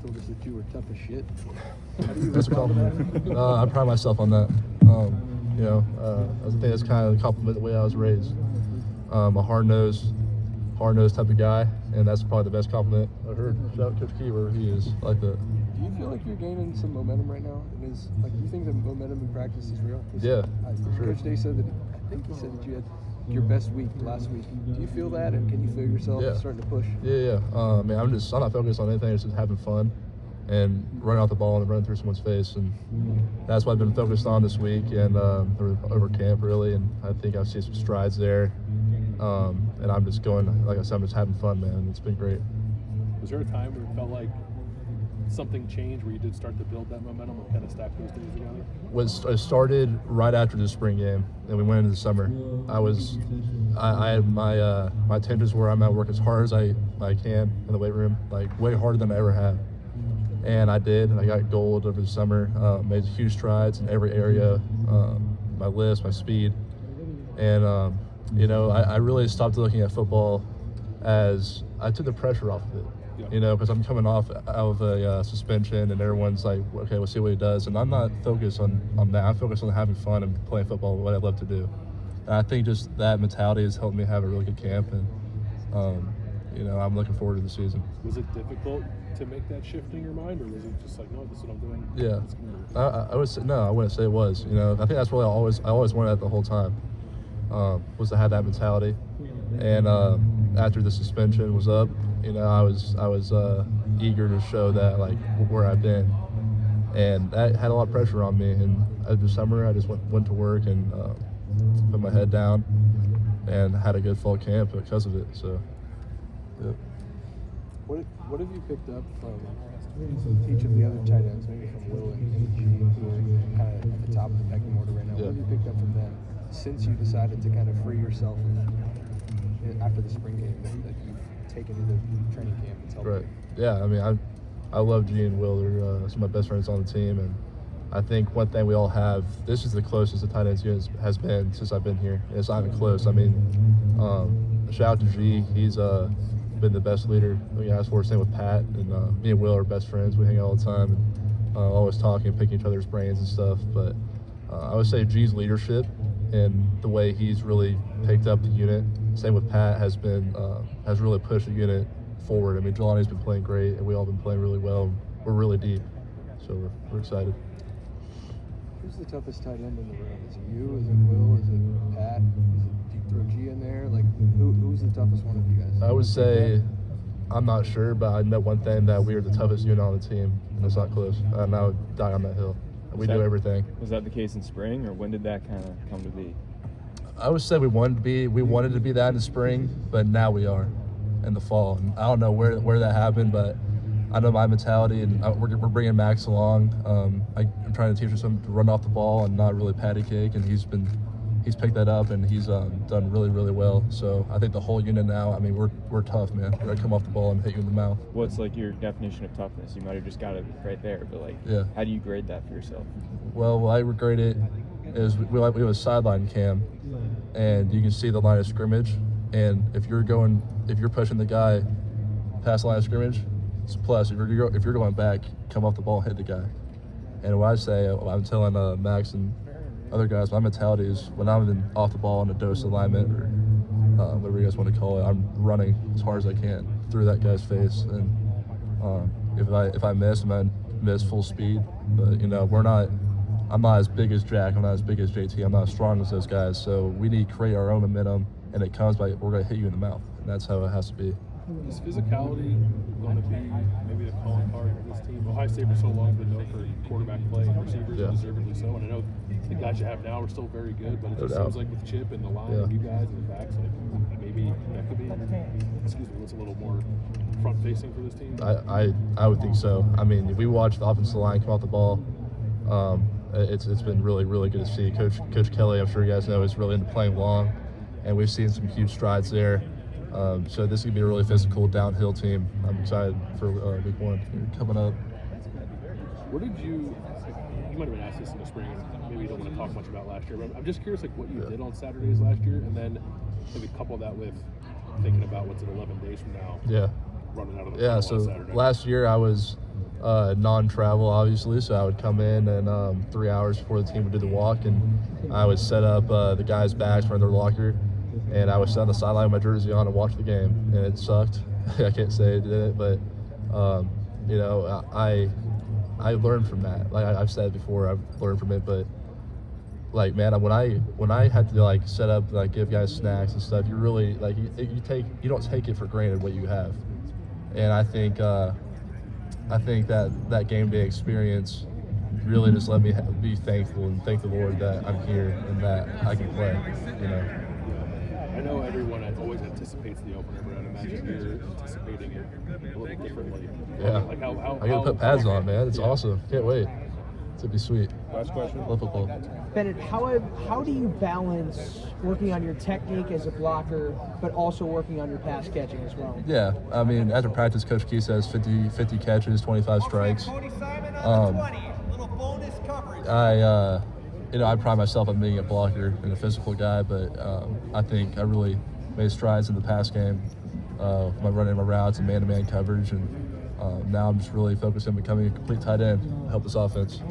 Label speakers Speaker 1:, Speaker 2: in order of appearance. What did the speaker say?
Speaker 1: told us that you were tough as shit.
Speaker 2: That's a compliment. I pride myself on that. I think that's kind of a compliment the way I was raised. A hard-nosed type of guy, and that's probably the best compliment I heard. Shout out Coach Keever, he is like that.
Speaker 1: Do you feel like you're gaining some momentum right now? Do you think the momentum in practice is real?
Speaker 2: Yeah, for sure.
Speaker 1: Coach Day said that, I think he said that you had your best week last week. Do you feel that, and can you feel yourself starting to push?
Speaker 2: Yeah. I'm not focused on anything. It's just having fun and running out the ball and running through someone's face, and that's what I've been focused on this week and over camp really. And I think I've seen some strides there. And I'm just going, like I said, I'm just having fun, man. It's been great.
Speaker 3: Was there a time where it felt like something changed, where you did start to build that momentum and kind of stack those things together?
Speaker 2: It started right after the spring game, and we went into the summer. I had my intentions where I'm at work as hard as I can in the weight room, like way harder than I ever have. And I did, and I got gold over the summer. Made huge strides in every area, my lifts, my speed. And, I really stopped looking at football as I took the pressure off of it. Because I'm coming off out of a suspension, and everyone's like, okay, we'll see what he does. And I'm not focused on that. I'm focused on having fun and playing football, what I love to do. And I think just that mentality has helped me have a really good camp, and I'm looking forward to the season.
Speaker 3: Was it difficult to make that shift in your mind, or was it just like, no, this is what I'm doing?
Speaker 2: Yeah, I would say no. I wouldn't say it was. I think that's what I always wanted that the whole time, was to have that mentality. And after the suspension was up, I was eager to show that, like, where I've been, and that had a lot of pressure on me. And after summer, I just went to work and put my head down and had a good fall camp because of it. So, yeah.
Speaker 1: What have you picked up from each of the other tight ends, maybe from Will and G, who are kind of at the top of the pecking order right now?
Speaker 2: Yeah.
Speaker 1: What have you picked up from them since you decided to kind of free yourself after the spring game that you've taken to the training camp and helped?
Speaker 2: Right. Yeah. I love G and Will. They're some of my best friends on the team, and I think one thing we all have. This is the closest the tight ends unit has been since I've been here. It's not even close. Shout out to G. He's been the best leader we asked for. Same with Pat, and me and Will are best friends. We hang out all the time, and always talking and picking each other's brains and stuff. But I would say G's leadership and the way he's really picked up the unit. Same with Pat, has really pushed the unit forward. Jelani's been playing great, and we all been playing really well. We're really deep, so we're excited.
Speaker 1: Who's the toughest tight end in the room? Is it you? Is it Will? Is it Pat? Do you throw G in there? Like, who's the toughest one of you guys?
Speaker 2: I would say, I'm not sure, but I know one thing, that we are the toughest unit on the team, and it's not close. And I would die on that hill. We do everything.
Speaker 4: Was that the case in spring, or when did that kind of come to be?
Speaker 2: I would say we wanted to be that in the spring, but now we are in the fall. And I don't know where that happened, but I know my mentality, and we're bringing Max along. I'm trying to teach him something to run off the ball and not really patty cake, and he's picked that up, and he's done really, really well. So I think the whole unit now, we're tough, man. We're gonna come off the ball and hit you in the mouth.
Speaker 4: What's like your definition of toughness? You might have just got it right there, but how do you grade that for yourself?
Speaker 2: Well, I would grade it as we have a sideline cam, and you can see the line of scrimmage. And if you're pushing the guy past the line of scrimmage, it's a plus. If you're going back, come off the ball and hit the guy. And what I say, I'm telling Max and other guys, my mentality is when I'm off the ball in a dose alignment, or whatever you guys want to call it, I'm running as hard as I can through that guy's face. And if I miss, I miss full speed. But I'm not as big as Jack. I'm not as big as JT. I'm not as strong as those guys. So we need to create our own momentum, and it comes by we're going to hit you in the mouth, and that's how it has to be.
Speaker 3: Is physicality going to be maybe a calling card of this team? Ohio State for so long been known for quarterback play and receivers, and deservedly so. And I know the guys you have now are still very good, but it just seems like with Chip and the line and you guys and the backs, maybe that could be, what's a little more front-facing for this team?
Speaker 2: I would think so. We watched the offensive line come off the ball. It's been really, really good to see. Coach Kelly, I'm sure you guys know, is really into playing long, and we've seen some huge strides there. So this is going to be a really physical downhill team. I'm excited for week 1 coming up.
Speaker 3: What did you might have been asked this in the spring, and maybe you don't want to talk much about last year, but I'm just curious what you did on Saturdays last year, and then maybe couple that with thinking about what's in 11 days from now.
Speaker 2: Yeah.
Speaker 3: Running out of the
Speaker 2: so
Speaker 3: Saturday.
Speaker 2: Last year I was non-travel, obviously, so I would come in and 3 hours before the team would do the walk, and I would set up the guys' bags for their locker, and I would sit on the sideline with my jersey on and watch the game, and it sucked. I can't say I did it, but you know, I learned from that. Like I've said before, I've learned from it, but like, man, when I had to like set up, like give guys snacks and stuff, you really like you don't take it for granted what you have, and I think that game day experience really just let me be thankful and thank the Lord that I'm here and that I can play. You know.
Speaker 3: I know everyone always anticipates the opener, but I imagine you're anticipating it a little differently.
Speaker 2: Yeah.
Speaker 3: Like how
Speaker 2: I gotta put pads on, man. It's awesome. Can't wait. It's gonna be sweet.
Speaker 3: Last question.
Speaker 2: Love football.
Speaker 5: Bennett, how do you balance working on your technique as a blocker, but also working on your pass catching as well?
Speaker 2: Yeah, I mean, after practice, Coach Key says 50 catches, 25 strikes. I pride myself on being a blocker and a physical guy, but I think I really made strides in the pass game, my running my routes and man-to-man coverage, and now I'm just really focused on becoming a complete tight end, help this offense.